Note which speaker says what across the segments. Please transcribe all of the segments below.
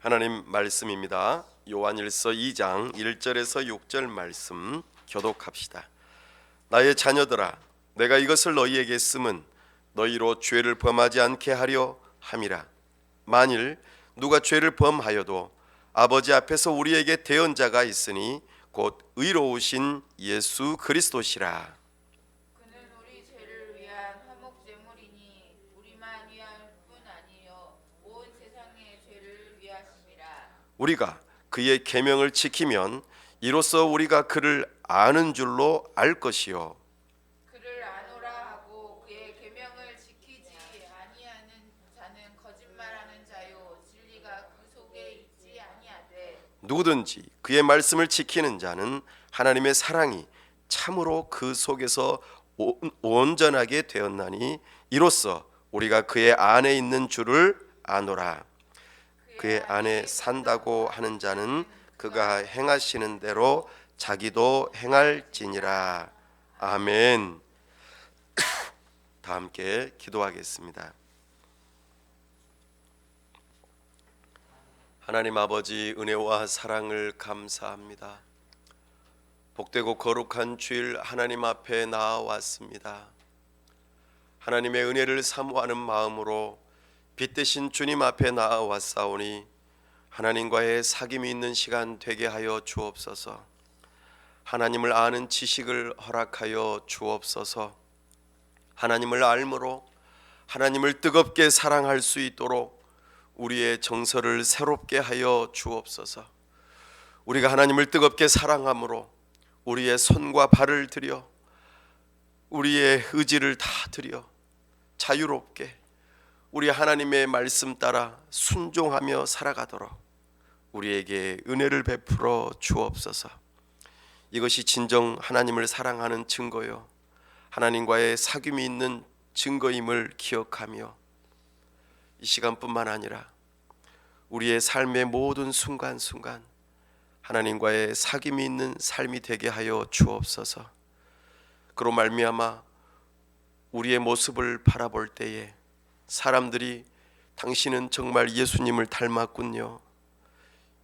Speaker 1: 하나님 말씀입니다. 요한일서 2장 1절에서 6절 말씀 교독합시다. 나의 자녀들아, 내가 이것을 너희에게 쓰면 너희로 죄를 범하지 않게 하려 함이라. 만일 누가 죄를 범하여도 아버지 앞에서 우리에게 대언자가 있으니 곧 의로우신 예수 그리스도시라.
Speaker 2: 그는 우리 죄를 위한 화목 제물이니 우리만 위할 뿐 아니요 온 세상의 죄를 위하심이라.
Speaker 1: 우리가 그의 계명을 지키면 이로써 우리가 그를 아는 줄로 알 것이요,
Speaker 2: 그를 아노라 하고 그의 계명을 지키지 아니하는 자는 거짓말하는 자요 진리가 그 속에 있지 아니하되
Speaker 1: 누구든지 그의 말씀을 지키는 자는 하나님의 사랑이 참으로 그 속에서 온전하게 되었나니 이로써 우리가 그의 안에 있는 줄을 아노라. 그의 안에 산다고 하는 자는 그가 행하시는 대로 자기도 행할지니라. 아멘. 다 함께 기도하겠습니다. 하나님 아버지, 은혜와 사랑을 감사합니다. 복되고 거룩한 주일 하나님 앞에 나아왔습니다. 하나님의 은혜를 사모하는 마음으로 빛 대신 주님 앞에 나아왔사오니 하나님과의 사귐이 있는 시간 되게 하여 주옵소서. 하나님을 아는 지식을 허락하여 주옵소서. 하나님을 알므로 하나님을 뜨겁게 사랑할 수 있도록 우리의 정서를 새롭게 하여 주옵소서. 우리가 하나님을 뜨겁게 사랑함으로 우리의 손과 발을 들여 우리의 의지를 다 들여 자유롭게 우리 하나님의 말씀 따라 순종하며 살아가도록 우리에게 은혜를 베풀어 주옵소서. 이것이 진정 하나님을 사랑하는 증거요, 하나님과의 사귐이 있는 증거임을 기억하며 이 시간뿐만 아니라 우리의 삶의 모든 순간순간 하나님과의 사귐이 있는 삶이 되게 하여 주옵소서. 그로 말미암아 우리의 모습을 바라볼 때에 사람들이 당신은 정말 예수님을 닮았군요,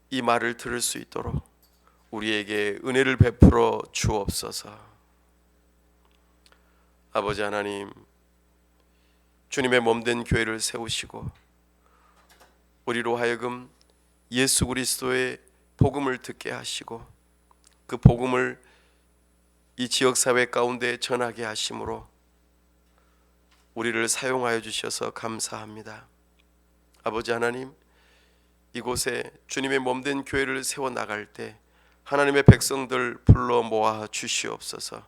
Speaker 1: 이 말을 들을 수 있도록 우리에게 은혜를 베풀어 주옵소서. 아버지 하나님, 주님의 몸된 교회를 세우시고 우리로 하여금 예수 그리스도의 복음을 듣게 하시고 그 복음을 이 지역사회 가운데 전하게 하심으로 우리를 사용하여 주셔서 감사합니다. 아버지 하나님, 이곳에 주님의 몸된 교회를 세워나갈 때 하나님의 백성들 불러 모아 주시옵소서.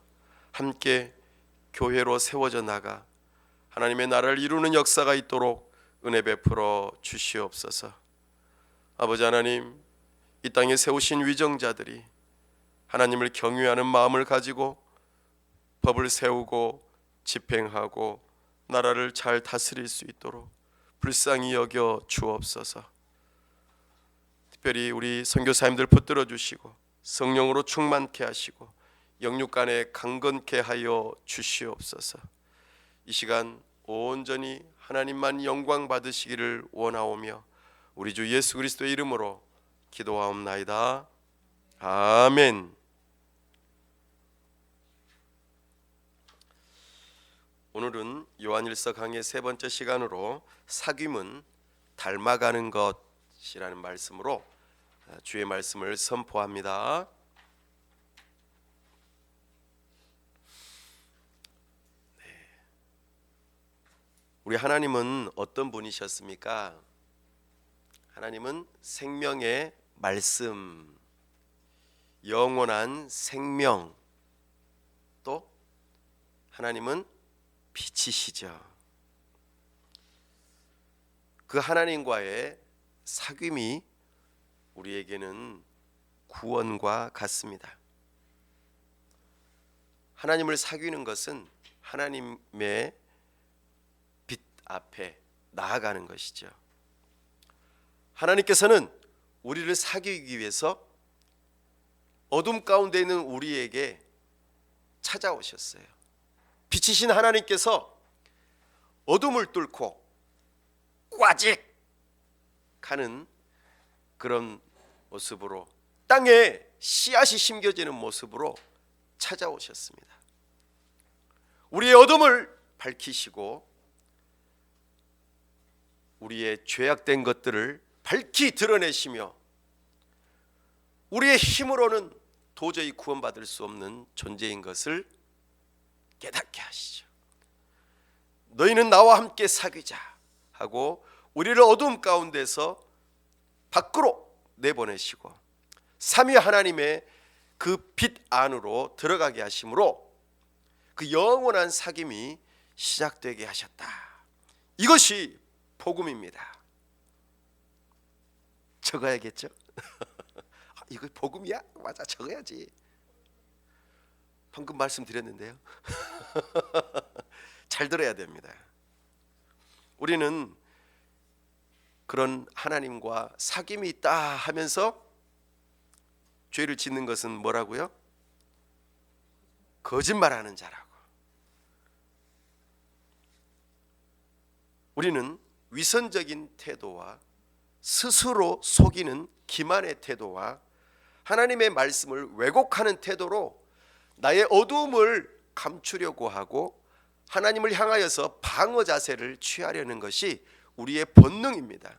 Speaker 1: 함께 교회로 세워져 나가 하나님의 나라를 이루는 역사가 있도록 은혜 베풀어 주시옵소서. 아버지 하나님, 이 땅에 세우신 위정자들이 하나님을 경외하는 마음을 가지고 법을 세우고 집행하고 나라를 잘 다스릴 수 있도록 불쌍히 여겨 주옵소서. 특별히 우리 선교사님들 붙들어 주시고 성령으로 충만케 하시고 영육간에 강건케 하여 주시옵소서. 이 시간 온전히 하나님만 영광 받으시기를 원하오며 우리 주 예수 그리스도의 이름으로 기도하옵나이다. 아멘. 오늘은 요한일서 강의 세 번째 시간으로 사귐은 닮아가는 것이라는 말씀으로 주의 말씀을 선포합니다. 우리 하나님은 어떤 분이셨습니까? 하나님은 생명의 말씀, 영원한 생명, 또 하나님은 빛이시죠. 그 하나님과의 사귐이 우리에게는 구원과 같습니다. 하나님을 사귀는 것은 하나님의 빛 앞에 나아가는 것이죠. 하나님께서는 우리를 사귀기 위해서 어둠 가운데 있는 우리에게 찾아오셨어요. 빛이신 하나님께서 어둠을 뚫고 꽈직 가는 그런 모습으로 땅에 씨앗이 심겨지는 모습으로 찾아오셨습니다. 우리의 어둠을 밝히시고 우리의 죄악된 것들을 밝히 드러내시며 우리의 힘으로는 도저히 구원받을 수 없는 존재인 것을 깨닫게 하시죠. 너희는 나와 함께 사귀자 하고 우리를 어두움 가운데서 밖으로 내보내시고 삼위 하나님의 그 빛 안으로 들어가게 하심으로 그 영원한 사귐이 시작되게 하셨다. 이것이 복음입니다. 적어야겠죠? 이거 복음이야? 맞아, 적어야지. 방금 말씀드렸는데요. 잘 들어야 됩니다. 우리는 그런 하나님과 사귐이 있다 하면서 죄를 짓는 것은 뭐라고요? 거짓말하는 자라고. 우리는 위선적인 태도와 스스로 속이는 기만의 태도와 하나님의 말씀을 왜곡하는 태도로 나의 어두움을 감추려고 하고 하나님을 향하여서 방어 자세를 취하려는 것이 우리의 본능입니다.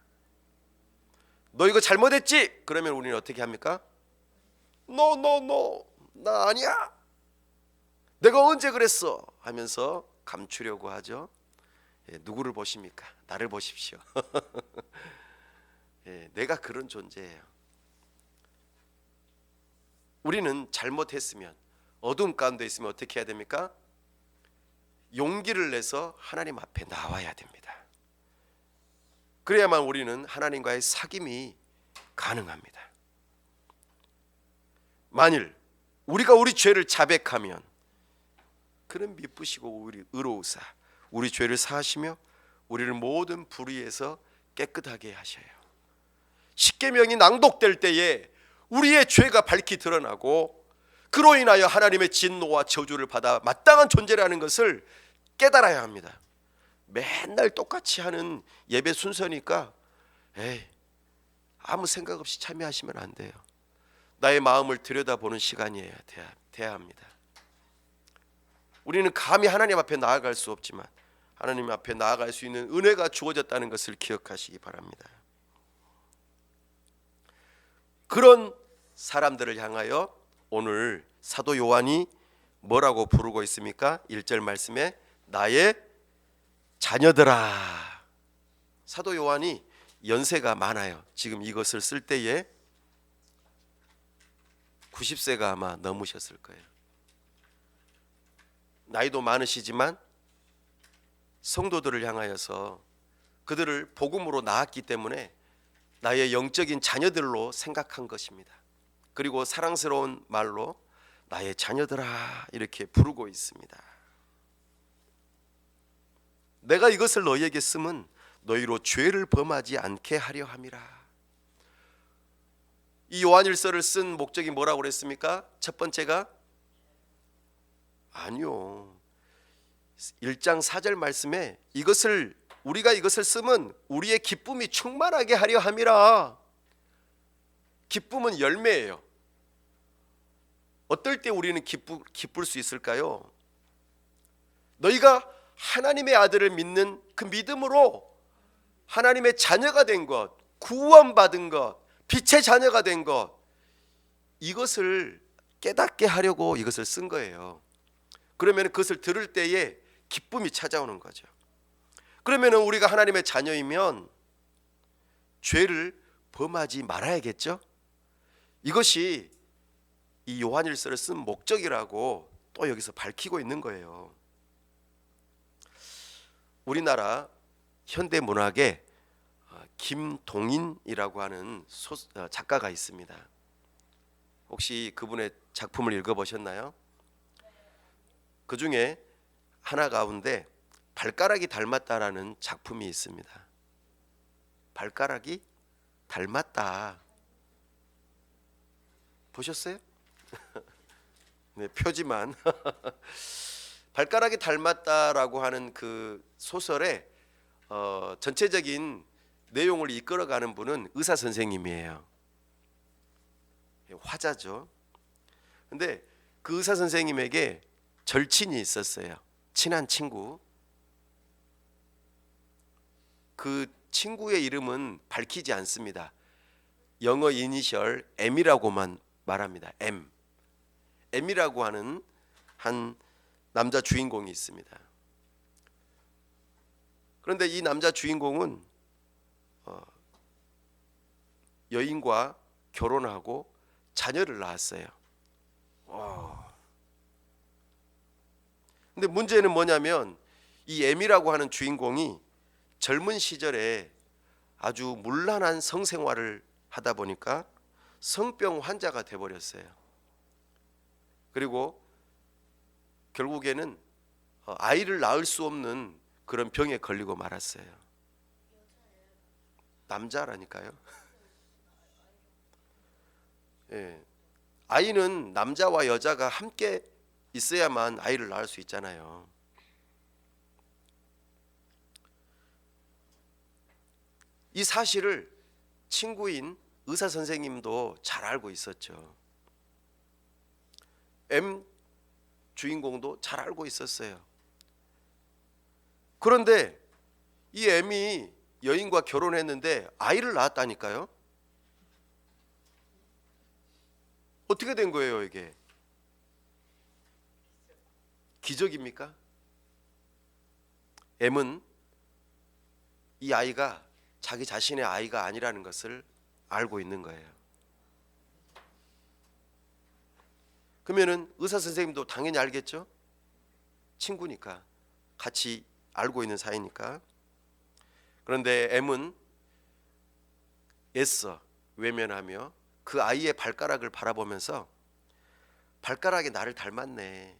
Speaker 1: 너 이거 잘못했지? 그러면 우리는 어떻게 합니까? No, 나 아니야. 내가 언제 그랬어? 하면서 감추려고 하죠. 누구를 보십니까? 나를 보십시오. 내가 그런 존재예요. 우리는 잘못했으면 어두움 가운데 있으면 어떻게 해야 됩니까? 용기를 내서 하나님 앞에 나와야 됩니다. 그래야만 우리는 하나님과의 사귐이 가능합니다. 만일 우리가 우리 죄를 자백하면 그는 미쁘시고 우리 의로우사 우리 죄를 사하시며 우리를 모든 불의에서 깨끗하게 하셔요. 십계명이 낭독될 때에 우리의 죄가 밝히 드러나고 그로 인하여 하나님의 진노와 저주를 받아 마땅한 존재라는 것을 깨달아야 합니다. 맨날 똑같이 하는 예배 순서니까 아무 생각 없이 참여하시면 안 돼요. 나의 마음을 들여다보는 시간이어야 돼야 합니다. 우리는 감히 하나님 앞에 나아갈 수 없지만 하나님 앞에 나아갈 수 있는 은혜가 주어졌다는 것을 기억하시기 바랍니다. 그런 사람들을 향하여 오늘 사도 요한이 뭐라고 부르고 있습니까? 1절 말씀에 나의 자녀들아. 사도 요한이 연세가 많아요. 지금 이것을 쓸 때에 90세가 아마 넘으셨을 거예요. 나이도 많으시지만 성도들을 향하여서 그들을 복음으로 낳았기 때문에 나의 영적인 자녀들로 생각한 것입니다. 그리고 사랑스러운 말로 나의 자녀들아 이렇게 부르고 있습니다. 내가 이것을 너희에게 쓰면 너희로 죄를 범하지 않게 하려 함이라. 이 요한일서를 쓴 목적이 뭐라고 그랬습니까? 첫 번째가 아니요. 1장 4절 말씀에 우리가 이것을 쓰면 우리의 기쁨이 충만하게 하려 함이라. 기쁨은 열매예요. 어떨 때 우리는 기쁠 수 있을까요? 너희가 하나님의 아들을 믿는 그 믿음으로 하나님의 자녀가 된 것, 구원받은 것, 빛의 자녀가 된 것, 이것을 깨닫게 하려고 이것을 쓴 거예요. 그러면 그것을 들을 때에 기쁨이 찾아오는 거죠. 그러면 우리가 하나님의 자녀이면 죄를 범하지 말아야겠죠. 이것이 이 요한일서를 쓴 목적이라고 또 여기서 밝히고 있는 거예요. 우리나라 현대문학에 김동인이라고 하는 작가가 있습니다. 혹시 그분의 작품을 읽어보셨나요? 그 중에 하나 가운데 발가락이 닮았다라는 작품이 있습니다. 발가락이 닮았다. 보셨어요? 네, 표지만. 발가락이 닮았다라고 하는 그 소설의 전체적인 내용을 이끌어가는 분은 의사 선생님이에요. 화자죠. 근데 그 의사 선생님에게 절친이 있었어요. 친한 친구. 그 친구의 이름은 밝히지 않습니다. 영어 이니셜 M이라고만 말합니다. M이라고 하는 한 남자 주인공이 있습니다. 그런데 이 남자 주인공은 여인과 결혼하고 자녀를 낳았어요. 근데 문제는 뭐냐면 이 M이라고 하는 주인공이 젊은 시절에 아주 문란한 성생활을 하다 보니까 성병 환자가 돼버렸어요. 그리고 결국에는 아이를 낳을 수 없는 그런 병에 걸리고 말았어요. 남자라니까요. 예. 아이는 남자와 여자가 함께 있어야만 아이를 낳을 수 있잖아요. 이 사실을 친구인 의사 선생님도 잘 알고 있었죠. M 주인공도 잘 알고 있었어요. 그런데 이 M이 여인과 결혼했는데 아이를 낳았다니까요. 어떻게 된 거예요, 이게? 기적입니까? M은 이 아이가 자기 자신의 아이가 아니라는 것을 알고 있는 거예요. 그러면은 의사 선생님도 당연히 알겠죠? 친구니까, 같이 알고 있는 사이니까. 그런데 M은 애써 외면하며 그 아이의 발가락을 바라보면서 발가락이 나를 닮았네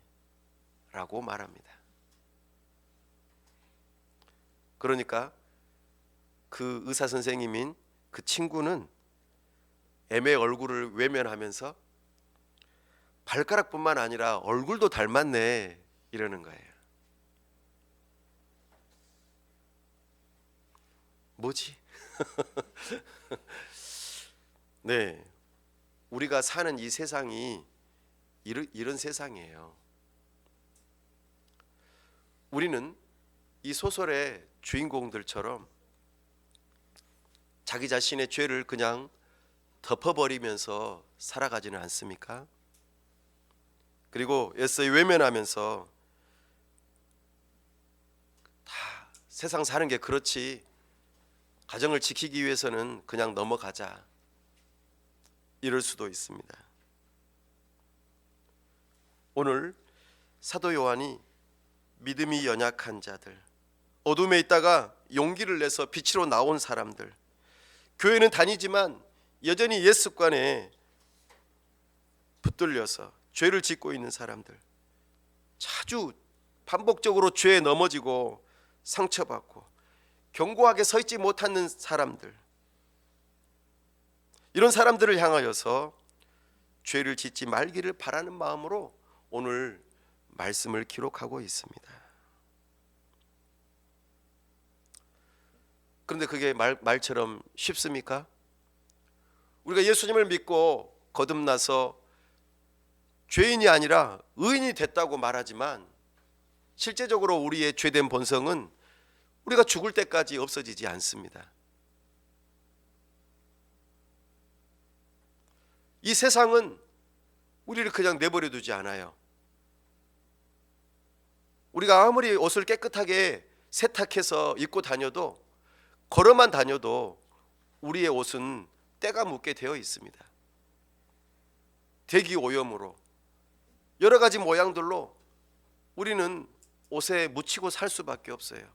Speaker 1: 라고 말합니다. 그러니까 그 의사 선생님인 그 친구는 M의 얼굴을 외면하면서 발가락뿐만 아니라 얼굴도 닮았네 이러는 거예요. 뭐지? 네, 우리가 사는 이 세상이 이런 세상이에요. 우리는 이 소설의 주인공들처럼 자기 자신의 죄를 그냥 덮어버리면서 살아가지는 않습니까? 그리고 애써 외면하면서 다 세상 사는 게 그렇지, 가정을 지키기 위해서는 그냥 넘어가자, 이럴 수도 있습니다. 오늘 사도 요한이 믿음이 연약한 자들, 어둠에 있다가 용기를 내서 빛으로 나온 사람들, 교회는 다니지만 여전히 옛 습관에 붙들려서 죄를 짓고 있는 사람들, 자주 반복적으로 죄에 넘어지고 상처받고 견고하게 서 있지 못하는 사람들, 이런 사람들을 향하여서 죄를 짓지 말기를 바라는 마음으로 오늘 말씀을 기록하고 있습니다. 그런데 그게 말처럼 쉽습니까? 우리가 예수님을 믿고 거듭나서 죄인이 아니라 의인이 됐다고 말하지만 실제적으로 우리의 죄된 본성은 우리가 죽을 때까지 없어지지 않습니다. 이 세상은 우리를 그냥 내버려 두지 않아요. 우리가 아무리 옷을 깨끗하게 세탁해서 입고 다녀도, 걸어만 다녀도 우리의 옷은 때가 묻게 되어 있습니다. 대기 오염으로 여러 가지 모양들로 우리는 옷에 묻히고 살 수밖에 없어요.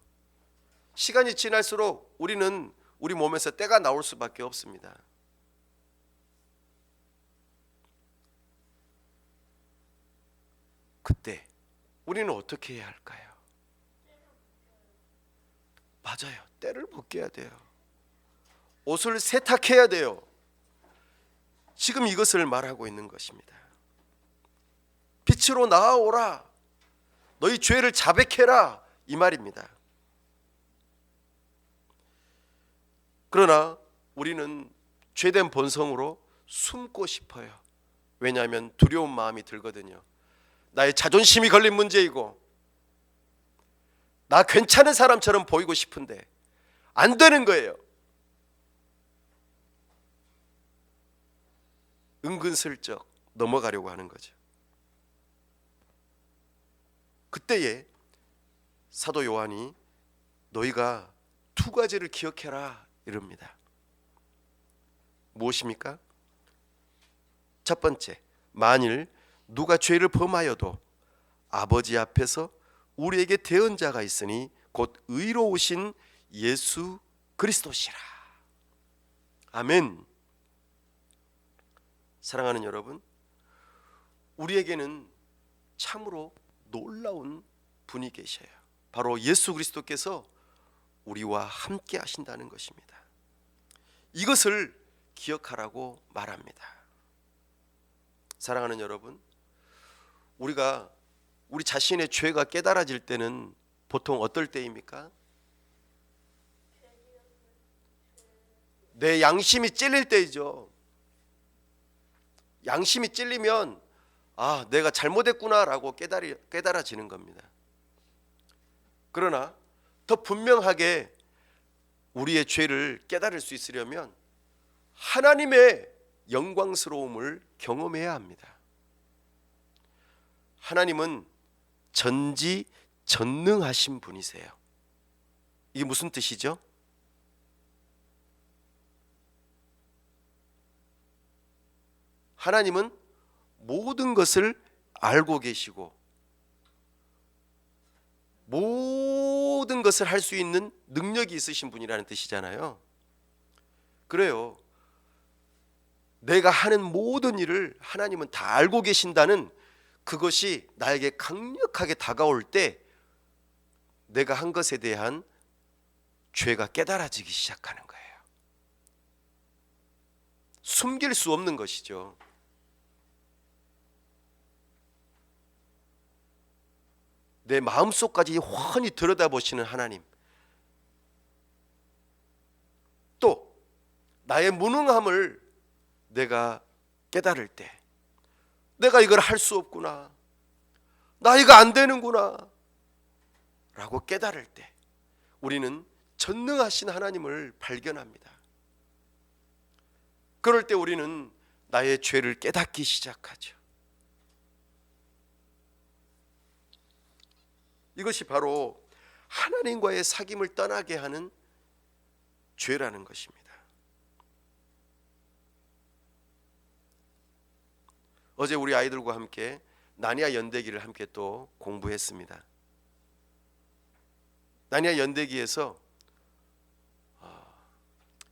Speaker 1: 시간이 지날수록 우리는 우리 몸에서 때가 나올 수밖에 없습니다. 그때 우리는 어떻게 해야 할까요? 맞아요. 때를 벗겨야 돼요. 옷을 세탁해야 돼요. 지금 이것을 말하고 있는 것입니다. 빛으로 나아오라. 너희 죄를 자백해라. 이 말입니다. 그러나 우리는 죄된 본성으로 숨고 싶어요. 왜냐하면 두려운 마음이 들거든요. 나의 자존심이 걸린 문제이고 나 괜찮은 사람처럼 보이고 싶은데 안 되는 거예요. 은근슬쩍 넘어가려고 하는 거죠. 그때에 사도 요한이 너희가 두 가지를 기억해라 이럽니다. 무엇입니까? 첫 번째, 만일 누가 죄를 범하여도 아버지 앞에서 우리에게 대언자가 있으니 곧 의로우신 예수 그리스도시라. 아멘. 사랑하는 여러분, 우리에게는 참으로 놀라운 분이 계셔요. 바로 예수 그리스도께서 우리와 함께 하신다는 것입니다. 이것을 기억하라고 말합니다. 사랑하는 여러분, 우리가 우리 자신의 죄가 깨달아질 때는 보통 어떨 때입니까? 내 양심이 찔릴 때이죠. 양심이 찔리면 아, 내가 잘못했구나라고 깨달아지는 겁니다. 그러나 더 분명하게 우리의 죄를 깨달을 수 있으려면 하나님의 영광스러움을 경험해야 합니다. 하나님은 전지전능하신 분이세요. 이게 무슨 뜻이죠? 하나님은 모든 것을 알고 계시고 모든 것을 할 수 있는 능력이 있으신 분이라는 뜻이잖아요. 그래요. 내가 하는 모든 일을 하나님은 다 알고 계신다는 그것이 나에게 강력하게 다가올 때 내가 한 것에 대한 죄가 깨달아지기 시작하는 거예요. 숨길 수 없는 것이죠. 내 마음속까지 훤히 들여다보시는 하나님, 또 나의 무능함을 내가 깨달을 때 내가 이걸 할 수 없구나, 나 이거 안 되는구나 라고 깨달을 때 우리는 전능하신 하나님을 발견합니다. 그럴 때 우리는 나의 죄를 깨닫기 시작하죠. 이것이 바로 하나님과의 사귐을 떠나게 하는 죄라는 것입니다. 어제 우리 아이들과 함께 나니아 연대기를 함께 또 공부했습니다. 나니아 연대기에서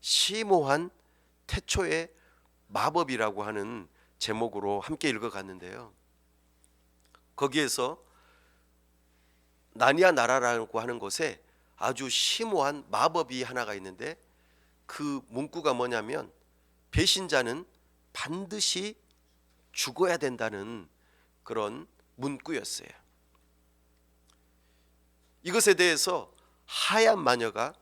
Speaker 1: 심오한 태초의 마법이라고 하는 제목으로 함께 읽어갔는데요. 거기에서 나니아 나라라고 하는 곳에 아주 심오한 마법이 하나가 있는데 그 문구가 뭐냐면 배신자는 반드시 죽어야 된다는 그런 문구였어요. 이것에 대해서 하얀 마녀가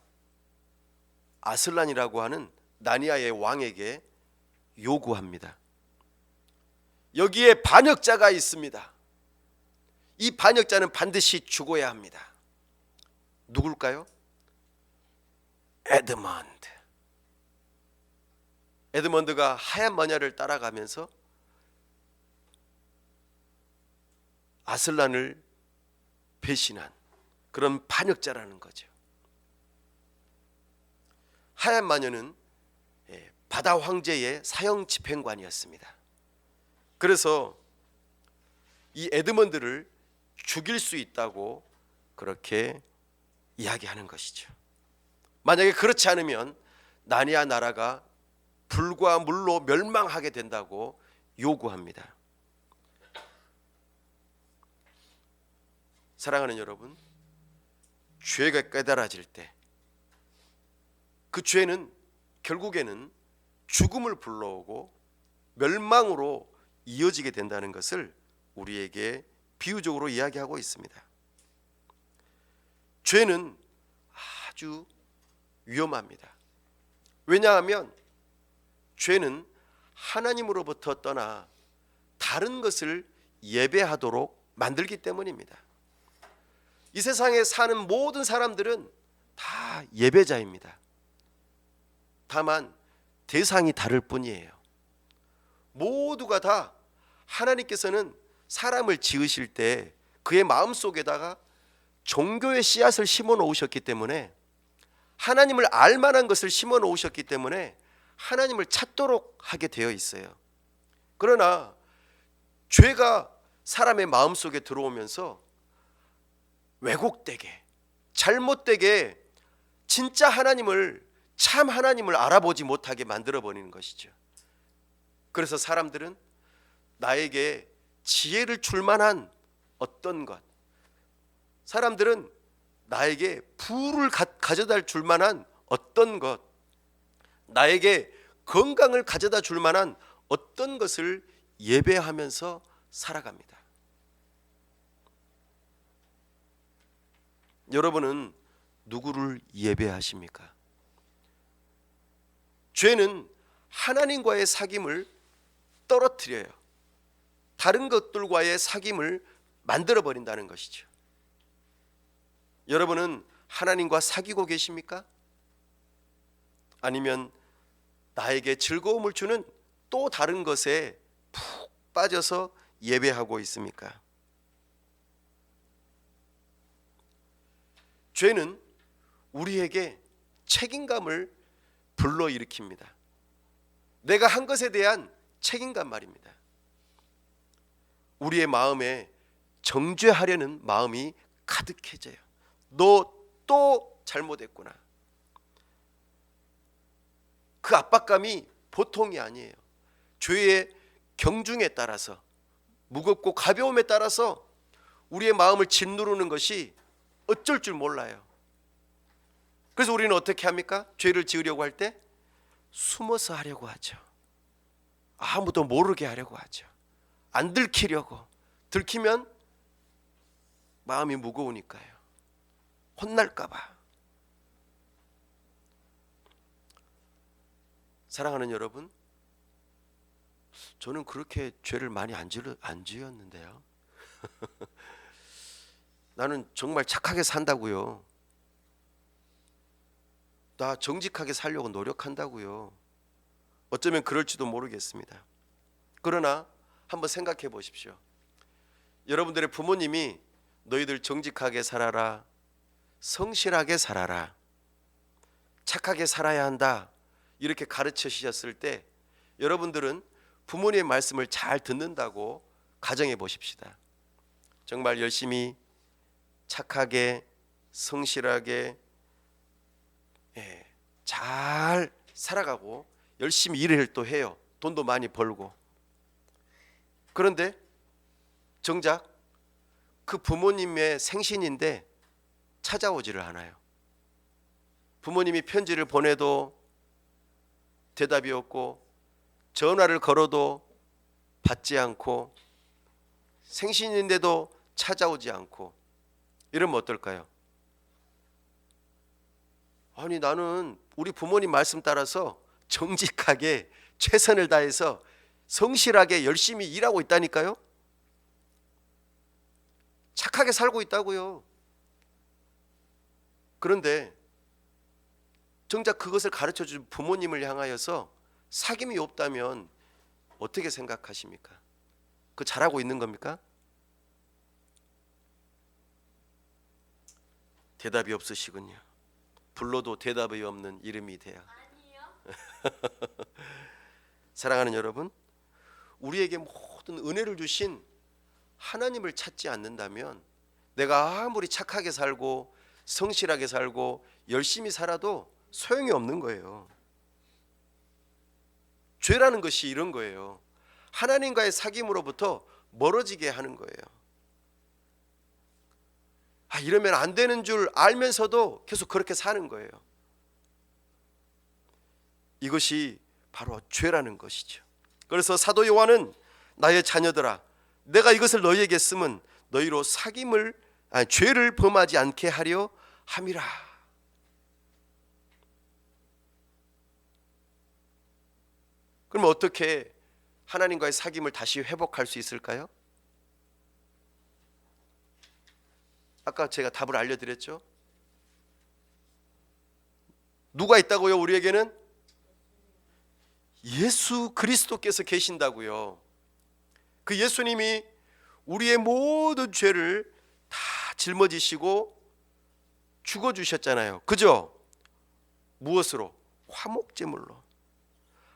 Speaker 1: 아슬란이라고 하는 나니아의 왕에게 요구합니다. 여기에 반역자가 있습니다. 이 반역자는 반드시 죽어야 합니다. 누굴까요? 에드먼드. 에드먼드가 하얀 마녀를 따라가면서 아슬란을 배신한 그런 반역자라는 거죠. 하얀 마녀는 바다 황제의 사형 집행관이었습니다. 그래서 이 에드먼드를 죽일 수 있다고 그렇게 이야기하는 것이죠. 만약에 그렇지 않으면 나니아 나라가 불과 물로 멸망하게 된다고 요구합니다. 사랑하는 여러분, 죄가 깨달아질 때 그 죄는 결국에는 죽음을 불러오고 멸망으로 이어지게 된다는 것을 우리에게 비유적으로 이야기하고 있습니다. 죄는 아주 위험합니다. 왜냐하면 죄는 하나님으로부터 떠나 다른 것을 예배하도록 만들기 때문입니다. 이 세상에 사는 모든 사람들은 다 예배자입니다. 다만 대상이 다를 뿐이에요. 모두가 다 하나님께서는 사람을 지으실 때 그의 마음속에다가 종교의 씨앗을 심어 놓으셨기 때문에, 하나님을 알만한 것을 심어 놓으셨기 때문에 하나님을 찾도록 하게 되어 있어요. 그러나 죄가 사람의 마음속에 들어오면서 왜곡되게, 잘못되게 진짜 하나님을, 참 하나님을 알아보지 못하게 만들어버리는 것이죠. 그래서 사람들은 나에게 지혜를 줄 만한 어떤 것, 사람들은 나에게 부를 가져다 줄 만한 어떤 것, 나에게 건강을 가져다 줄 만한 어떤 것을 예배하면서 살아갑니다. 여러분은 누구를 예배하십니까? 죄는 하나님과의 사귐을 떨어뜨려요. 다른 것들과의 사귐을 만들어 버린다는 것이죠. 여러분은 하나님과 사귀고 계십니까? 아니면 나에게 즐거움을 주는 또 다른 것에 푹 빠져서 예배하고 있습니까? 죄는 우리에게 책임감을 불러일으킵니다. 내가 한 것에 대한 책임감 말입니다. 우리의 마음에 정죄하려는 마음이 가득해져요. 너 또 잘못했구나. 그 압박감이 보통이 아니에요. 죄의 경중에 따라서, 무겁고 가벼움에 따라서 우리의 마음을 짓누르는 것이 어쩔 줄 몰라요. 그래서 우리는 어떻게 합니까? 죄를 지으려고 할 때 숨어서 하려고 하죠. 아무도 모르게 하려고 하죠. 안 들키려고. 들키면 마음이 무거우니까요. 혼날까 봐. 사랑하는 여러분, 저는 그렇게 죄를 많이 안 지었는데요. 나는 정말 착하게 산다고요. 나 정직하게 살려고 노력한다고요. 어쩌면 그럴지도 모르겠습니다. 그러나 한번 생각해 보십시오. 여러분들의 부모님이 너희들 정직하게 살아라, 성실하게 살아라, 착하게 살아야 한다, 이렇게 가르쳐 주셨을 때 여러분들은 부모님의 말씀을 잘 듣는다고 가정해 보십시다. 정말 열심히 착하게 성실하게 잘 살아가고 열심히 일을 또 해요. 돈도 많이 벌고. 그런데 정작 그 부모님의 생신인데 찾아오지를 않아요. 부모님이 편지를 보내도 대답이 없고, 전화를 걸어도 받지 않고, 생신인데도 찾아오지 않고, 이러면 어떨까요? 아니, 나는 우리 부모님 말씀 따라서 정직하게 최선을 다해서 성실하게 열심히 일하고 있다니까요. 착하게 살고 있다고요. 그런데 정작 그것을 가르쳐준 부모님을 향하여서 사귐이 없다면 어떻게 생각하십니까? 그거 잘하고 있는 겁니까? 대답이 없으시군요. 불러도 대답이 없는 이름이 돼야.
Speaker 3: 아니요.
Speaker 1: 사랑하는 여러분, 우리에게 모든 은혜를 주신 하나님을 찾지 않는다면 내가 아무리 착하게 살고 성실하게 살고 열심히 살아도 소용이 없는 거예요. 죄라는 것이 이런 거예요. 하나님과의 사귐으로부터 멀어지게 하는 거예요. 이러면 안 되는 줄 알면서도 계속 그렇게 사는 거예요. 이것이 바로 죄라는 것이죠. 그래서 사도 요한은 나의 자녀들아, 내가 이것을 너희에게 쓰면 너희로 죄를 범하지 않게 하려 함이라. 그럼 어떻게 하나님과의 사귐을 다시 회복할 수 있을까요? 아까 제가 답을 알려드렸죠. 누가 있다고요? 우리에게는 예수 그리스도께서 계신다고요. 그 예수님이 우리의 모든 죄를 다 짊어지시고 죽어주셨잖아요. 그죠? 무엇으로? 화목제물로.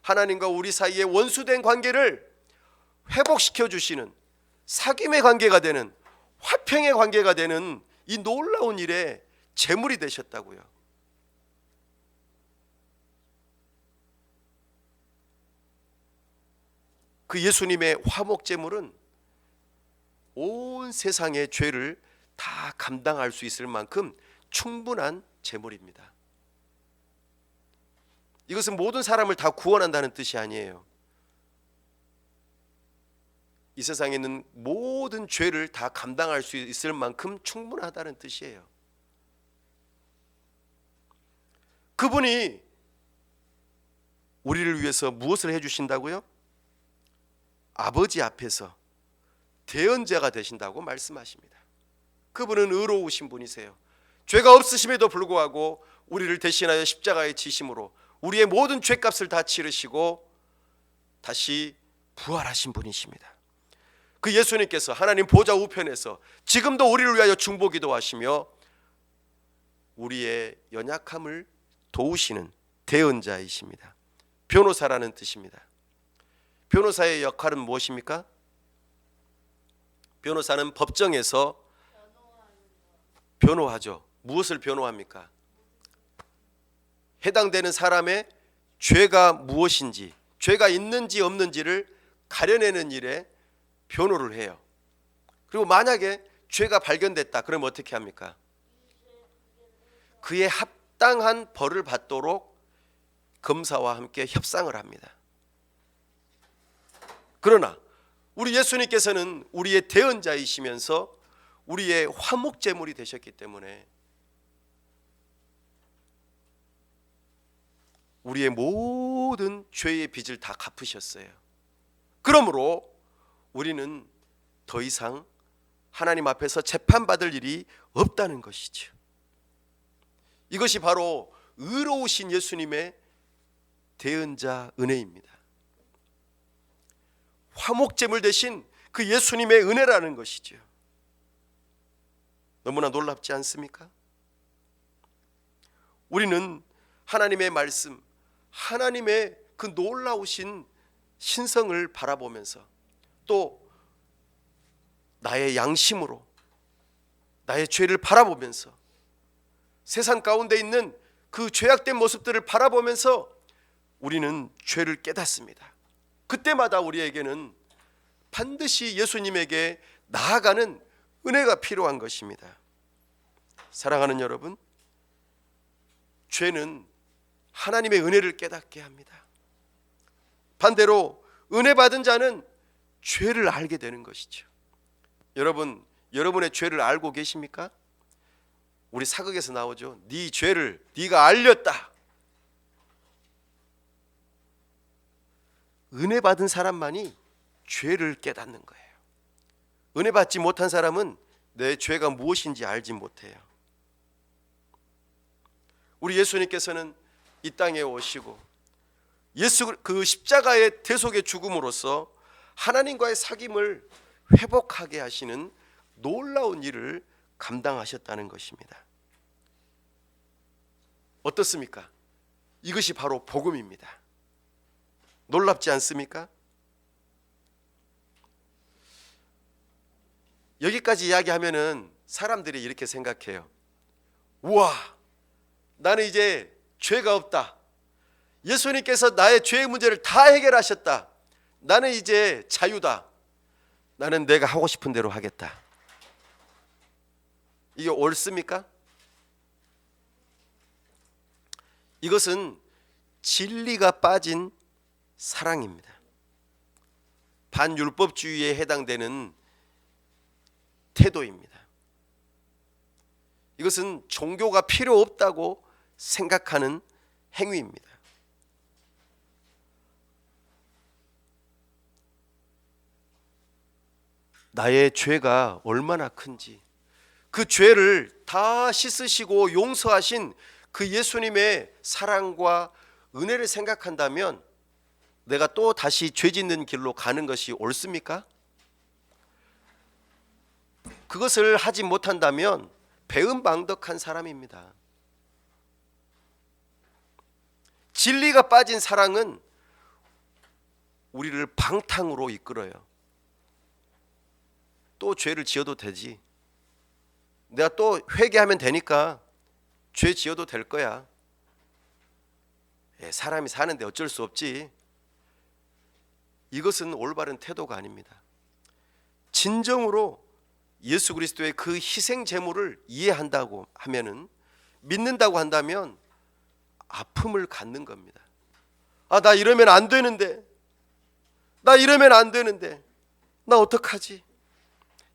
Speaker 1: 하나님과 우리 사이의 원수된 관계를 회복시켜 주시는, 사귐의 관계가 되는, 화평의 관계가 되는 이 놀라운 일에 제물이 되셨다고요. 그 예수님의 화목제물은 온 세상의 죄를 다 감당할 수 있을 만큼 충분한 제물입니다. 이것은 모든 사람을 다 구원한다는 뜻이 아니에요. 이 세상에 있는 모든 죄를 다 감당할 수 있을 만큼 충분하다는 뜻이에요. 그분이 우리를 위해서 무엇을 해주신다고요? 아버지 앞에서 대언자가 되신다고 말씀하십니다. 그분은 의로우신 분이세요. 죄가 없으심에도 불구하고 우리를 대신하여 십자가에 지심으로 우리의 모든 죄값을 다 치르시고 다시 부활하신 분이십니다. 그 예수님께서 하나님 보좌 우편에서 지금도 우리를 위하여 중보기도하시며 우리의 연약함을 도우시는 대언자이십니다. 변호사라는 뜻입니다. 변호사의 역할은 무엇입니까? 변호사는 법정에서 변호하죠. 무엇을 변호합니까? 해당되는 사람의 죄가 무엇인지, 죄가 있는지 없는지를 가려내는 일에 변호를 해요. 그리고 만약에 죄가 발견됐다 그러면 어떻게 합니까? 그에 합당한 벌을 받도록 검사와 함께 협상을 합니다. 그러나 우리 예수님께서는 우리의 대언자이시면서 우리의 화목제물이 되셨기 때문에 우리의 모든 죄의 빚을 다 갚으셨어요. 그러므로 우리는 더 이상 하나님 앞에서 재판받을 일이 없다는 것이죠. 이것이 바로 의로우신 예수님의 대언자 은혜입니다. 화목제물 대신 그 예수님의 은혜라는 것이죠. 너무나 놀랍지 않습니까? 우리는 하나님의 말씀, 하나님의 그 놀라우신 신성을 바라보면서 또 나의 양심으로 나의 죄를 바라보면서 세상 가운데 있는 그 죄악된 모습들을 바라보면서 우리는 죄를 깨닫습니다. 그때마다 우리에게는 반드시 예수님에게 나아가는 은혜가 필요한 것입니다. 사랑하는 여러분, 죄는 하나님의 은혜를 깨닫게 합니다. 반대로 은혜 받은 자는 죄를 알게 되는 것이죠. 여러분, 여러분의 죄를 알고 계십니까? 우리 사극에서 나오죠. 네 죄를 네가 알렸다. 은혜 받은 사람만이 죄를 깨닫는 거예요. 은혜 받지 못한 사람은 내 죄가 무엇인지 알지 못해요. 우리 예수님께서는 이 땅에 오시고 예수 그 십자가의 대속의 죽음으로써 하나님과의 사귐을 회복하게 하시는 놀라운 일을 감당하셨다는 것입니다. 어떻습니까? 이것이 바로 복음입니다. 놀랍지 않습니까? 여기까지 이야기하면은 사람들이 이렇게 생각해요. 우와, 나는 이제 죄가 없다. 예수님께서 나의 죄의 문제를 다 해결하셨다. 나는 이제 자유다. 나는 내가 하고 싶은 대로 하겠다. 이게 옳습니까? 이것은 진리가 빠진 사랑입니다. 반율법주의에 해당되는 태도입니다. 이것은 종교가 필요 없다고 생각하는 행위입니다. 나의 죄가 얼마나 큰지, 그 죄를 다 씻으시고 용서하신 그 예수님의 사랑과 은혜를 생각한다면 내가 또 다시 죄 짓는 길로 가는 것이 옳습니까? 그것을 하지 못한다면 배은망덕한 사람입니다. 진리가 빠진 사랑은 우리를 방탕으로 이끌어요. 또 죄를 지어도 되지. 내가 또 회개하면 되니까 죄 지어도 될 거야. 사람이 사는데 어쩔 수 없지. 이것은 올바른 태도가 아닙니다. 진정으로 예수 그리스도의 그 희생 제물을 이해한다고 하면은, 믿는다고 한다면 아픔을 갖는 겁니다. 나 이러면 안 되는데, 나 이러면 안 되는데, 나 어떡하지?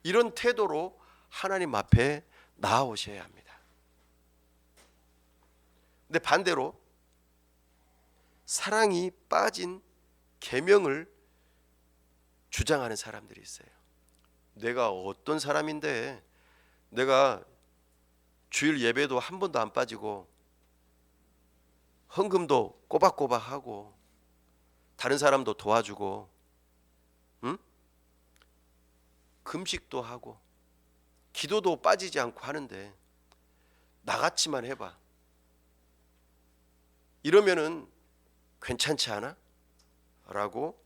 Speaker 1: 이런 태도로 하나님 앞에 나아오셔야 합니다. 근데 반대로 사랑이 빠진 계명을 주장하는 사람들이 있어요. 내가 어떤 사람인데 내가 주일 예배도 한 번도 안 빠지고 헌금도 꼬박꼬박 하고 다른 사람도 도와주고 금식도 하고 기도도 빠지지 않고 하는데 나같이만 해봐. 이러면은 괜찮지 않아? 라고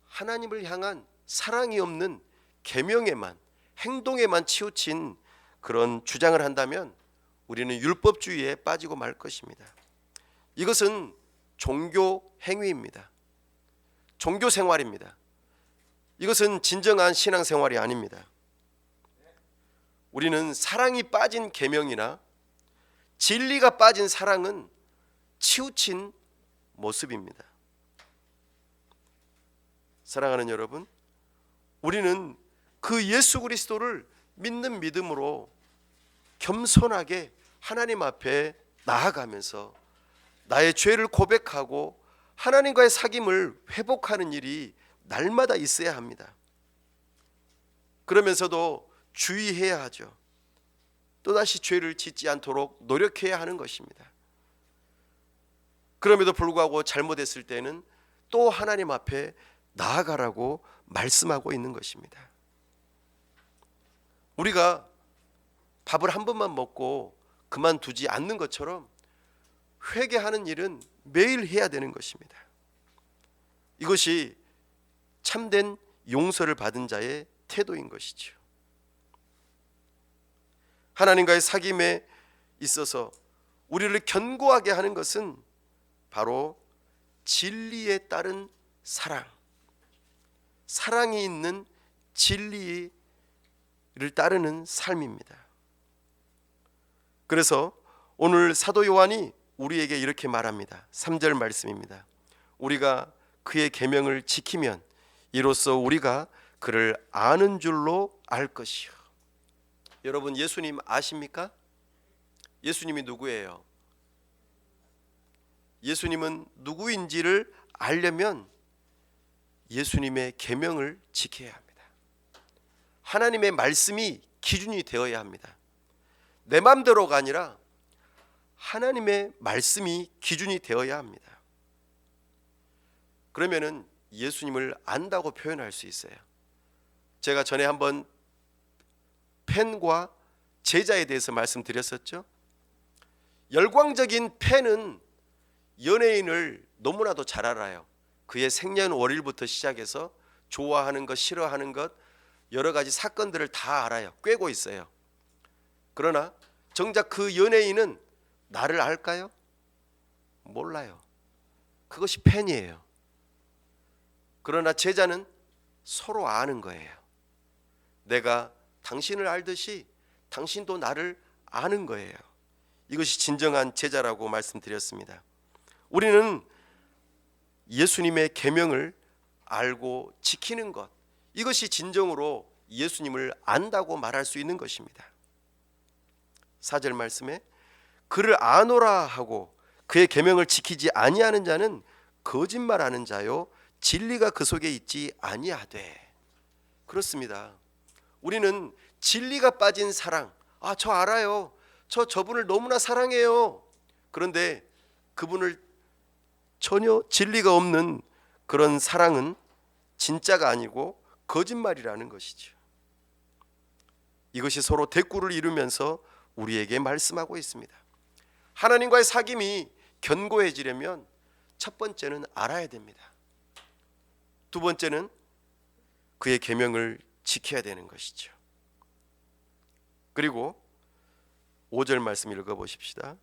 Speaker 1: 하나님을 향한 사랑이 없는 계명에만, 행동에만 치우친 그런 주장을 한다면 우리는 율법주의에 빠지고 말 것입니다. 이것은 종교 행위입니다. 종교 생활입니다. 이것은 진정한 신앙생활이 아닙니다. 우리는 사랑이 빠진 계명이나 진리가 빠진 사랑은 치우친 모습입니다. 사랑하는 여러분, 우리는 그 예수 그리스도를 믿는 믿음으로 겸손하게 하나님 앞에 나아가면서 나의 죄를 고백하고 하나님과의 사귐을 회복하는 일이 날마다 있어야 합니다. 그러면서도 주의해야 하죠. 또다시 죄를 짓지 않도록 노력해야 하는 것입니다. 그럼에도 불구하고 잘못했을 때는 또 하나님 앞에 나아가라고 말씀하고 있는 것입니다. 우리가 밥을 한 번만 먹고 그만두지 않는 것처럼 회개하는 일은 매일 해야 되는 것입니다. 이것이 참된 용서를 받은 자의 태도인 것이죠. 하나님과의 사귐에 있어서 우리를 견고하게 하는 것은 바로 진리에 따른 사랑, 사랑이 있는 진리를 따르는 삶입니다. 그래서 오늘 사도 요한이 우리에게 이렇게 말합니다. 3절 말씀입니다. 우리가 그의 계명을 지키면 이로써 우리가 그를 아는 줄로 알 것이요. 여러분, 예수님 아십니까? 예수님이 누구예요? 예수님은 누구인지를 알려면 예수님의 계명을 지켜야 합니다. 하나님의 말씀이 기준이 되어야 합니다. 내 마음대로가 아니라 하나님의 말씀이 기준이 되어야 합니다. 그러면은 예수님을 안다고 표현할 수 있어요. 제가 전에 한번 팬과 제자에 대해서 말씀드렸었죠. 열광적인 팬은 연예인을 너무나도 잘 알아요. 그의 생년월일부터 시작해서 좋아하는 것, 싫어하는 것, 여러 가지 사건들을 다 알아요. 꿰고 있어요. 그러나 정작 그 연예인은 나를 알까요? 몰라요. 그것이 팬이에요. 그러나 제자는 서로 아는 거예요. 내가 당신을 알듯이 당신도 나를 아는 거예요. 이것이 진정한 제자라고 말씀드렸습니다. 우리는 예수님의 계명을 알고 지키는 것, 이것이 진정으로 예수님을 안다고 말할 수 있는 것입니다. 4절 말씀에 그를 아노라 하고 그의 계명을 지키지 아니하는 자는 거짓말하는 자요 진리가 그 속에 있지 아니하되. 그렇습니다. 우리는 진리가 빠진 사랑, 저 알아요. 저분을 너무나 사랑해요. 그런데 그분을 전혀 진리가 없는 그런 사랑은 진짜가 아니고 거짓말이라는 것이죠. 이것이 서로 대꾸를 이루면서 우리에게 말씀하고 있습니다. 하나님과의 사귐이 견고해지려면 첫 번째는 알아야 됩니다. 두 번째는 그의 계명을 지켜야 되는 것이죠. 그리고 5절 말씀 읽어보십시다.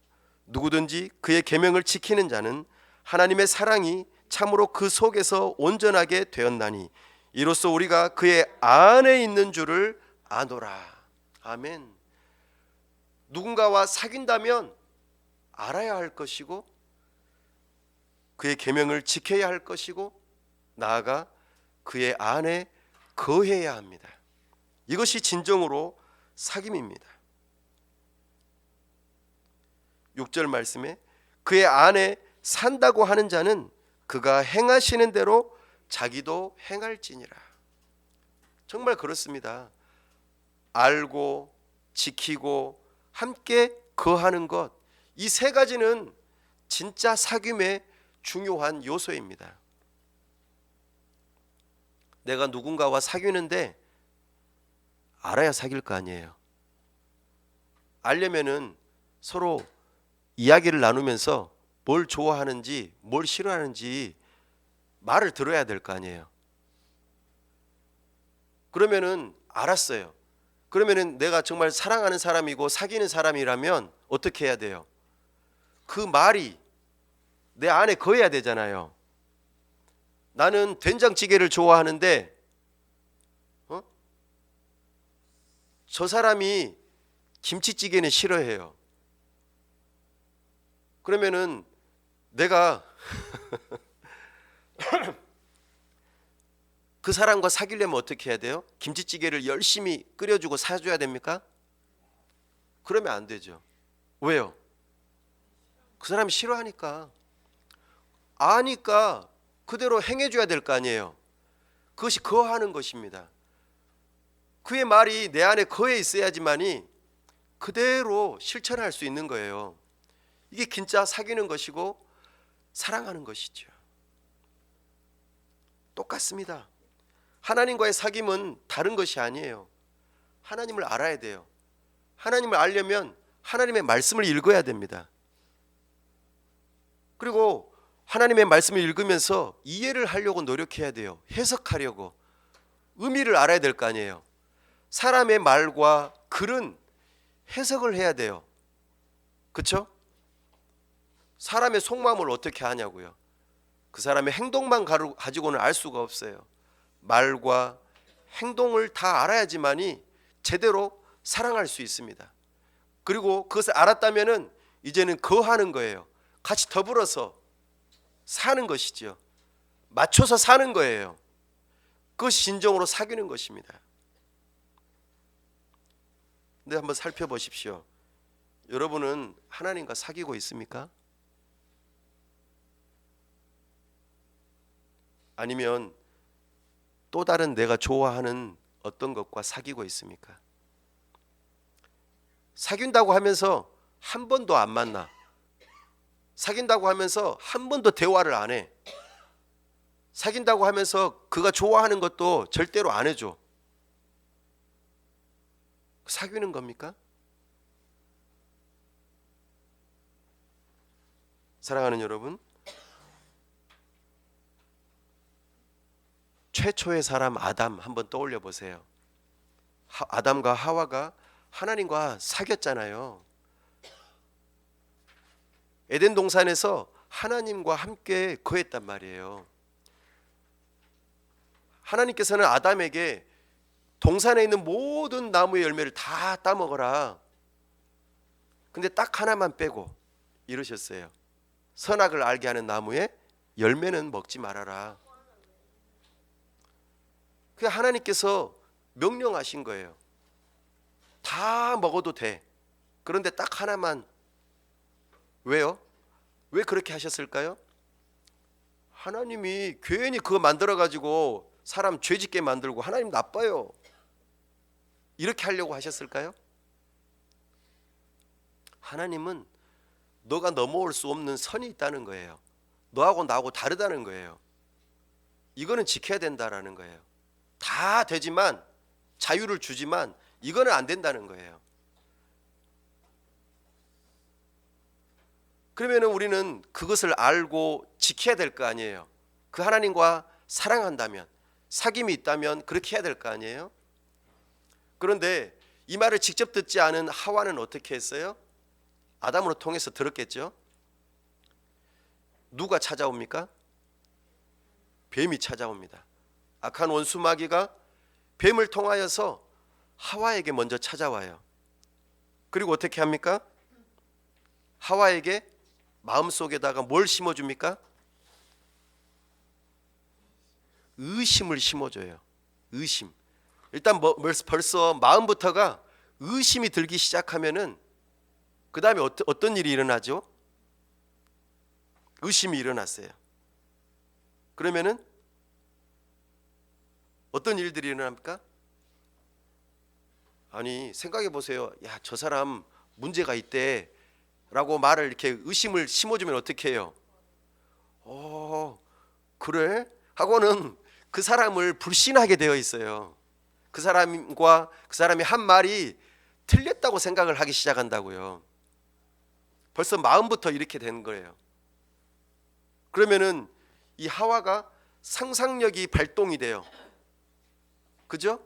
Speaker 1: 누구든지 그의 계명을 지키는 자는 하나님의 사랑이 참으로 그 속에서 온전하게 되었나니 이로써 우리가 그의 안에 있는 줄을 아노라. 아멘. 누군가와 사귄다면 알아야 할 것이고 그의 계명을 지켜야 할 것이고 나아가 그의 안에 거해야 합니다. 이것이 진정으로 사귐입니다. 6절 말씀에 그의 안에 산다고 하는 자는 그가 행하시는 대로 자기도 행할지니라. 정말 그렇습니다. 알고 지키고 함께 거하는 것, 이 세 가지는 진짜 사귐의 중요한 요소입니다. 내가 누군가와 사귀는데 알아야 사귈 거 아니에요. 알려면은 서로 이야기를 나누면서 뭘 좋아하는지 뭘 싫어하는지 말을 들어야 될 거 아니에요. 그러면은 알았어요. 그러면은 내가 정말 사랑하는 사람이고 사귀는 사람이라면 어떻게 해야 돼요? 그 말이 내 안에 거해야 되잖아요. 나는 된장찌개를 좋아하는데 저 사람이 김치찌개는 싫어해요. 그러면은 내가 그 사람과 사귀려면 어떻게 해야 돼요? 김치찌개를 열심히 끓여주고 사줘야 됩니까? 그러면 안 되죠. 왜요? 그 사람이 싫어하니까. 아니까 그대로 행해줘야 될 거 아니에요. 그것이 거하는 것입니다. 그의 말이 내 안에 거해 있어야지만이 그대로 실천할 수 있는 거예요. 이게 진짜 사귀는 것이고 사랑하는 것이죠. 똑같습니다. 하나님과의 사귐은 다른 것이 아니에요. 하나님을 알아야 돼요. 하나님을 알려면 하나님의 말씀을 읽어야 됩니다. 그리고 하나님의 말씀을 읽으면서 이해를 하려고 노력해야 돼요. 해석하려고. 의미를 알아야 될 거 아니에요. 사람의 말과 글은 해석을 해야 돼요. 그렇죠? 사람의 속마음을 어떻게 아냐고요. 그 사람의 행동만 가지고는 알 수가 없어요. 말과 행동을 다 알아야지만이 제대로 사랑할 수 있습니다. 그리고 그것을 알았다면은 이제는 거하는 거예요. 같이 더불어서 사는 것이죠. 맞춰서 사는 거예요. 그것이 진정으로 사귀는 것입니다. 근데 한번 살펴보십시오. 여러분은 하나님과 사귀고 있습니까? 아니면 또 다른 내가 좋아하는 어떤 것과 사귀고 있습니까? 사귄다고 하면서 한 번도 안 만나. 사귄다고 하면서 한 번도 대화를 안 해. 사귄다고 하면서 그가 좋아하는 것도 절대로 안 해줘. 사귀는 겁니까? 사랑하는 여러분, 최초의 사람 아담 한번 떠올려 보세요. 아담과 하와가 하나님과 사귀었잖아요. 에덴 동산에서 하나님과 함께 거했단 말이에요. 하나님께서는 아담에게 동산에 있는 모든 나무의 열매를 다 따먹어라. 근데 딱 하나만 빼고 이러셨어요. 선악을 알게 하는 나무의 열매는 먹지 말아라. 그 하나님께서 명령하신 거예요. 다 먹어도 돼. 그런데 딱 하나만. 왜요? 왜 그렇게 하셨을까요? 하나님이 괜히 그거 만들어 가지고 사람 죄짓게 만들고 하나님 나빠요, 이렇게 하려고 하셨을까요? 하나님은 너가 넘어올 수 없는 선이 있다는 거예요. 너하고 나하고 다르다는 거예요. 이거는 지켜야 된다라는 거예요. 다 되지만, 자유를 주지만 이거는 안 된다는 거예요. 그러면 우리는 그것을 알고 지켜야 될 거 아니에요. 그 하나님과 사랑한다면, 사귐이 있다면 그렇게 해야 될 거 아니에요. 그런데 이 말을 직접 듣지 않은 하와는 어떻게 했어요? 아담으로 통해서 들었겠죠. 누가 찾아옵니까? 뱀이 찾아옵니다. 악한 원수 마귀가 뱀을 통하여서 하와에게 먼저 찾아와요. 그리고 어떻게 합니까? 하와에게 마음속에다가 뭘 심어줍니까? 의심을 심어줘요. 의심. 일단 벌써 마음부터가 의심이 들기 시작하면은 그 다음에 어떤 일이 일어나죠? 의심이 일어났어요. 그러면은 어떤 일들이 일어납니까? 아니, 생각해 보세요. 야, 저 사람 문제가 있대 라고 말을 이렇게 의심을 심어주면 어떻게 해요? 그래? 하고는 그 사람을 불신하게 되어 있어요. 그 사람과 그 사람이 한 말이 틀렸다고 생각을 하기 시작한다고요. 벌써 마음부터 이렇게 된 거예요. 그러면은 이 하와가 상상력이 발동이 돼요. 그죠?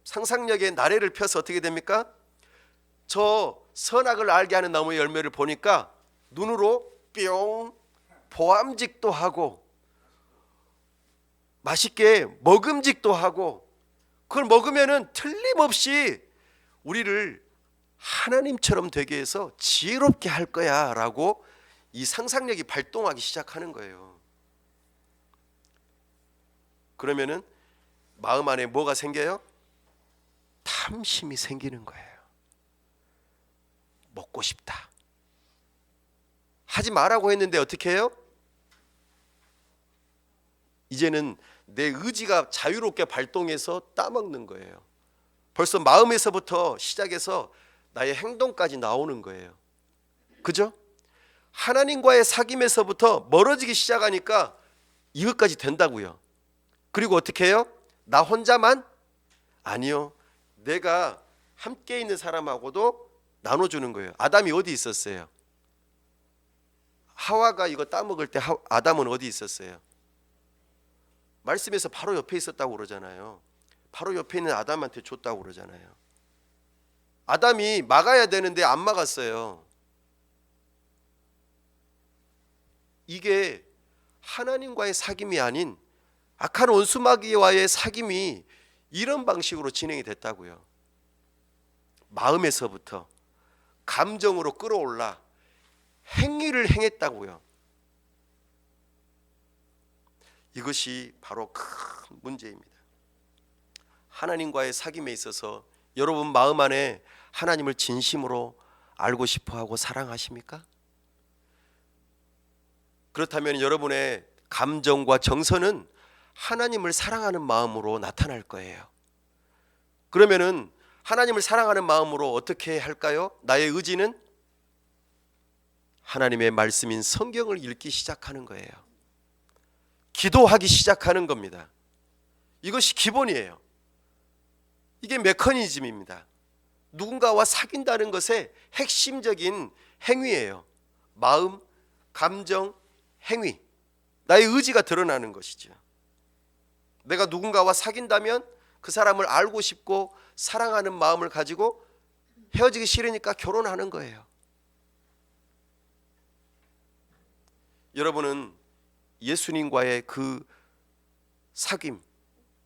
Speaker 1: 상상력의 나래를 펴서 어떻게 됩니까? 저 선악을 알게 하는 나무의 열매를 보니까 눈으로 뿅 보암직도 하고 맛있게 먹음직도 하고, 그걸 먹으면은 틀림없이 우리를 하나님처럼 되게 해서 지혜롭게 할 거야 라고 이 상상력이 발동하기 시작하는 거예요. 그러면은 마음 안에 뭐가 생겨요? 탐심이 생기는 거예요. 먹고 싶다. 하지 말라고 했는데 어떻게 해요? 이제는 내 의지가 자유롭게 발동해서 따먹는 거예요. 벌써 마음에서부터 시작해서 나의 행동까지 나오는 거예요. 그죠? 하나님과의 사귐에서부터 멀어지기 시작하니까 이것까지 된다고요. 그리고 어떻게 해요? 나 혼자만? 아니요. 내가 함께 있는 사람하고도 나눠주는 거예요. 아담이 어디 있었어요? 하와가 이거 따먹을 때 아담은 어디 있었어요? 말씀에서 바로 옆에 있었다고 그러잖아요. 바로 옆에 있는 아담한테 줬다고 그러잖아요. 아담이 막아야 되는데 안 막았어요. 이게 하나님과의 사귐이 아닌 악한 원수마귀와의 사귐이 이런 방식으로 진행이 됐다고요. 마음에서부터 감정으로 끌어올라 행위를 행했다고요. 이것이 바로 큰 문제입니다. 하나님과의 사귐에 있어서 여러분 마음 안에 하나님을 진심으로 알고 싶어하고 사랑하십니까? 그렇다면 여러분의 감정과 정서는 하나님을 사랑하는 마음으로 나타날 거예요. 그러면은 하나님을 사랑하는 마음으로 어떻게 할까요? 나의 의지는 하나님의 말씀인 성경을 읽기 시작하는 거예요. 기도하기 시작하는 겁니다. 이것이 기본이에요. 이게 메커니즘입니다. 누군가와 사귄다는 것의 핵심적인 행위예요. 마음, 감정, 행위, 나의 의지가 드러나는 것이죠. 내가 누군가와 사귄다면 그 사람을 알고 싶고 사랑하는 마음을 가지고 헤어지기 싫으니까 결혼하는 거예요. 여러분은 예수님과의 그 사귐,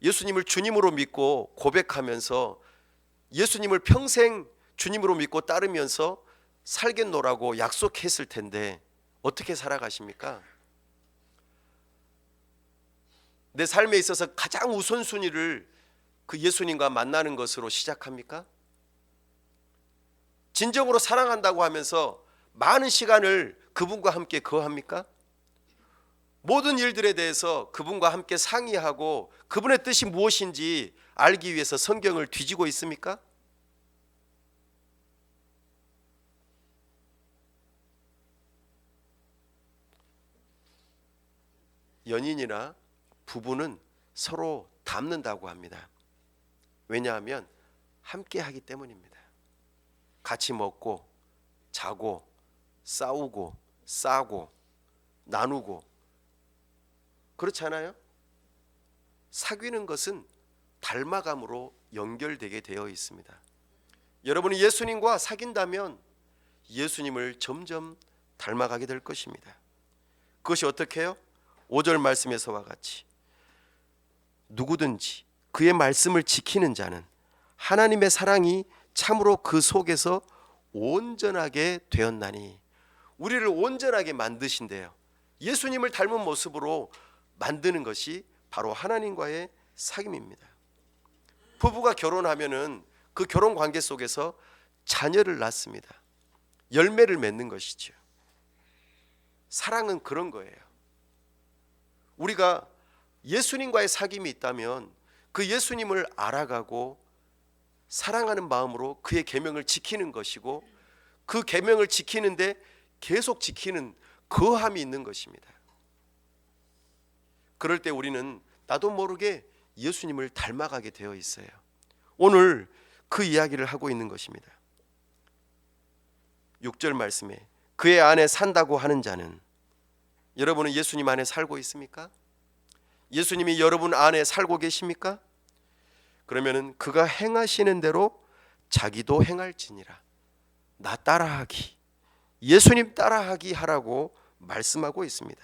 Speaker 1: 예수님을 주님으로 믿고 고백하면서 예수님을 평생 주님으로 믿고 따르면서 살겠노라고 약속했을 텐데 어떻게 살아가십니까? 내 삶에 있어서 가장 우선순위를 그 예수님과 만나는 것으로 시작합니까? 진정으로 사랑한다고 하면서 많은 시간을 그분과 함께 거합니까? 모든 일들에 대해서 그분과 함께 상의하고 그분의 뜻이 무엇인지 알기 위해서 성경을 뒤지고 있습니까? 연인이나 부부는 서로 닮는다고 합니다. 왜냐하면 함께 하기 때문입니다. 같이 먹고 자고 싸우고 싸고 나누고 그렇지 않아요? 사귀는 것은 닮아감으로 연결되게 되어 있습니다. 여러분이 예수님과 사귄다면 예수님을 점점 닮아가게 될 것입니다. 그것이 어떻게 해요? 5절 말씀에서와 같이 누구든지 그의 말씀을 지키는 자는 하나님의 사랑이 참으로 그 속에서 온전하게 되었나니. 우리를 온전하게 만드신대요. 예수님을 닮은 모습으로 만드는 것이 바로 하나님과의 사귐입니다. 부부가 결혼하면은 그 결혼 관계 속에서 자녀를 낳습니다. 열매를 맺는 것이죠. 사랑은 그런 거예요. 우리가 예수님과의 사귐이 있다면 그 예수님을 알아가고 사랑하는 마음으로 그의 계명을 지키는 것이고 그 계명을 지키는데 계속 지키는 거함이 있는 것입니다. 그럴 때 우리는 나도 모르게 예수님을 닮아가게 되어 있어요. 오늘 그 이야기를 하고 있는 것입니다. 6절 말씀에 그의 안에 산다고 하는 자는, 여러분은 예수님 안에 살고 있습니까? 예수님이 여러분 안에 살고 계십니까? 그러면은 그가 행하시는 대로 자기도 행할지니라. 나 따라하기, 예수님 따라하기 하라고 말씀하고 있습니다.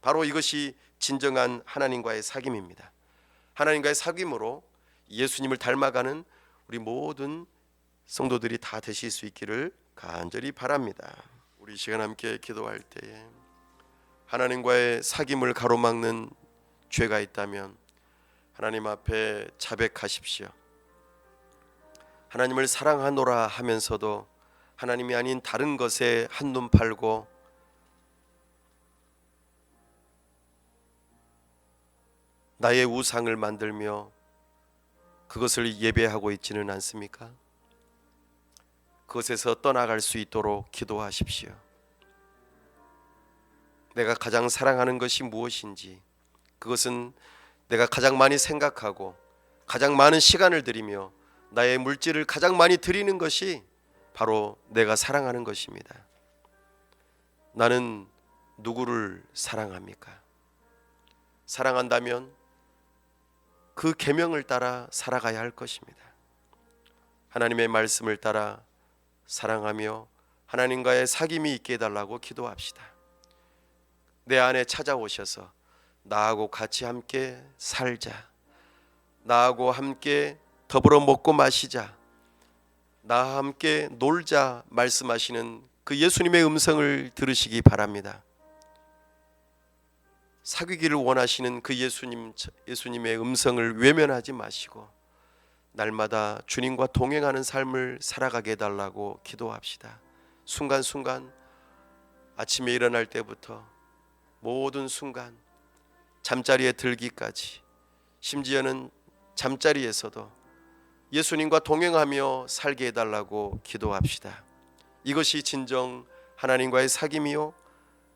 Speaker 1: 바로 이것이 진정한 하나님과의 사귐입니다. 하나님과의 사귐으로 예수님을 닮아가는 우리 모든 성도들이 다 되실 수 있기를 간절히 바랍니다. 우리 시간 함께 기도할 때에 하나님과의 사귐을 가로막는 죄가 있다면 하나님 앞에 자백하십시오. 하나님을 사랑하노라 하면서도 하나님이 아닌 다른 것에 한눈 팔고 나의 우상을 만들며 그것을 예배하고 있지는 않습니까? 그것에서 떠나갈 수 있도록 기도하십시오. 내가 가장 사랑하는 것이 무엇인지, 그것은 내가 가장 많이 생각하고 가장 많은 시간을 들이며 나의 물질을 가장 많이 드리는 것이 바로 내가 사랑하는 것입니다. 나는 누구를 사랑합니까? 사랑한다면 그 계명을 따라 살아가야 할 것입니다. 하나님의 말씀을 따라 사랑하며 하나님과의 사귐이 있게 해달라고 기도합시다. 내 안에 찾아오셔서 나하고 같이 함께 살자, 나하고 함께 더불어 먹고 마시자, 나와 함께 놀자 말씀하시는 그 예수님의 음성을 들으시기 바랍니다. 사귀기를 원하시는 그 예수님의 음성을 외면하지 마시고 날마다 주님과 동행하는 삶을 살아가게 해달라고 기도합시다. 순간순간 아침에 일어날 때부터 모든 순간 잠자리에 들기까지, 심지어는 잠자리에서도 예수님과 동행하며 살게 해달라고 기도합시다. 이것이 진정 하나님과의 사귐이요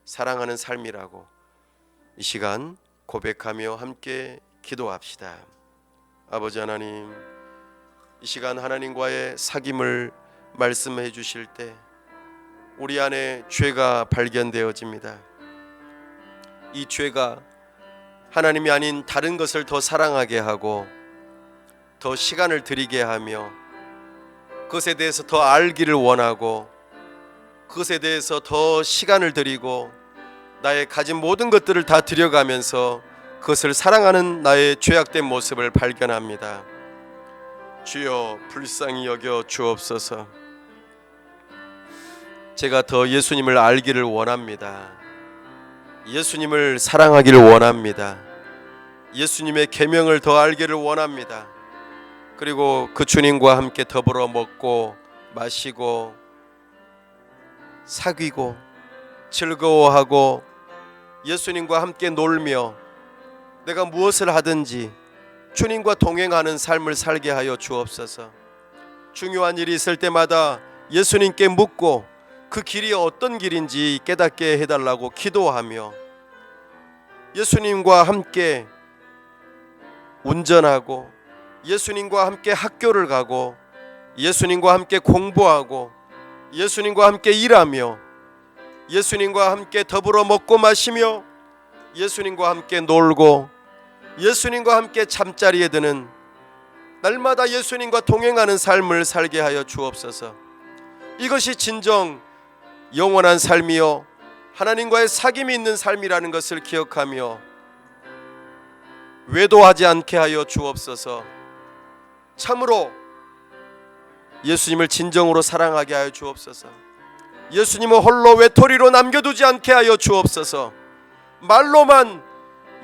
Speaker 1: 사랑하는 삶이라고 이 시간 고백하며 함께 기도합시다. 아버지 하나님, 이 시간 하나님과의 사귐을 말씀해 주실 때 우리 안에 죄가 발견되어집니다. 이 죄가 하나님이 아닌 다른 것을 더 사랑하게 하고 더 시간을 들이게 하며 그것에 대해서 더 알기를 원하고 그것에 대해서 더 시간을 들이고 나의 가진 모든 것들을 다 들여가면서 그것을 사랑하는 나의 죄악된 모습을 발견합니다. 주여 불쌍히 여겨 주옵소서. 제가 더 예수님을 알기를 원합니다. 예수님을 사랑하기를 원합니다. 예수님의 계명을 더 알기를 원합니다. 그리고 그 주님과 함께 더불어 먹고 마시고 사귀고 즐거워하고 예수님과 함께 놀며 내가 무엇을 하든지 주님과 동행하는 삶을 살게 하여 주옵소서. 중요한 일이 있을 때마다 예수님께 묻고 그 길이 어떤 길인지 깨닫게 해달라고 기도하며 예수님과 함께 운전하고 예수님과 함께 학교를 가고 예수님과 함께 공부하고 예수님과 함께 일하며 예수님과 함께 더불어 먹고 마시며 예수님과 함께 놀고 예수님과 함께 잠자리에 드는 날마다 예수님과 동행하는 삶을 살게 하여 주옵소서. 이것이 진정 영원한 삶이요 하나님과의 사귐이 있는 삶이라는 것을 기억하며 외도하지 않게 하여 주옵소서. 참으로 예수님을 진정으로 사랑하게 하여 주옵소서. 예수님을 홀로 외톨이로 남겨두지 않게 하여 주옵소서. 말로만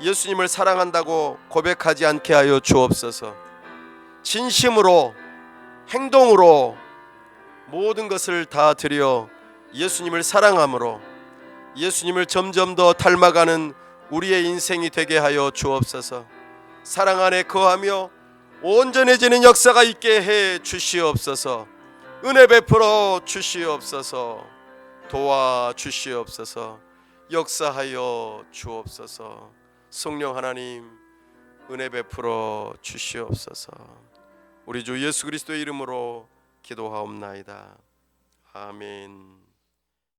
Speaker 1: 예수님을 사랑한다고 고백하지 않게 하여 주옵소서. 진심으로 행동으로 모든 것을 다 드려 예수님을 사랑함으로 예수님을 점점 더 닮아가는 우리의 인생이 되게 하여 주옵소서. 사랑 안에 거하며 온전해지는 역사가 있게 해 주시옵소서. 은혜 베풀어 주시옵소서. 도와 주시옵소서. 역사하여 주옵소서. 성령 하나님 은혜 베풀어 주시옵소서. 우리 주 예수 그리스도의 이름으로 기도하옵나이다. 아멘.